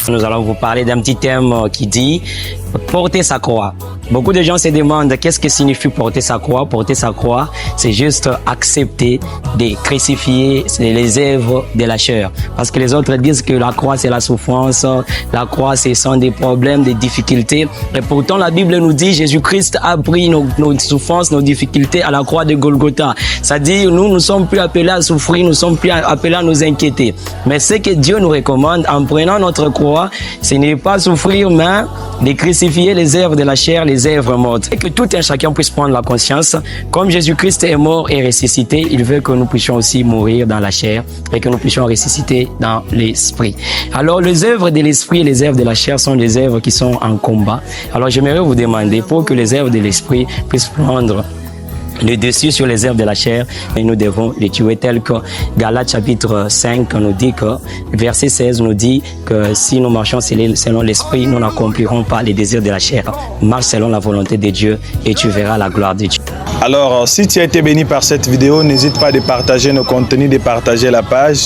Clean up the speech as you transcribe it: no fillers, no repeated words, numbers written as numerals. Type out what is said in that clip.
Nous allons vous parler d'un petit thème qui dit porter sa croix. Beaucoup de gens se demandent qu'est-ce que signifie porter sa croix. Porter sa croix, c'est juste accepter de crucifier les œuvres de la chair. Parce que les autres disent que la croix c'est la souffrance, la croix ce sont des problèmes, des difficultés. Et pourtant la Bible nous dit Jésus-Christ a pris nos souffrances, nos difficultés à la croix de Golgotha. C'est-à-dire nous ne sommes plus appelés à souffrir, nous ne sommes plus appelés à nous inquiéter. Mais ce que Dieu nous recommande en prenant notre croix, ce n'est pas souffrir, mais de crucifier les œuvres de la chair, les œuvres mortes. Et que tout un chacun puisse prendre la conscience, comme Jésus-Christ est mort et ressuscité, il veut que nous puissions aussi mourir dans la chair et que nous puissions ressusciter dans l'esprit. Alors les œuvres de l'esprit et les œuvres de la chair sont des œuvres qui sont en combat. Alors j'aimerais vous demander, pour que les œuvres de l'esprit puissent prendre le dessus sur les œuvres de la chair, et nous devons les tuer, tel que Galates chapitre 5 nous dit que, verset 16 nous dit que si nous marchons selon l'esprit, nous n'accomplirons pas les désirs de la chair. Marche selon la volonté de Dieu et tu verras la gloire de Dieu. Alors, si tu as été béni par cette vidéo, n'hésite pas à partager nos contenus, de partager la page.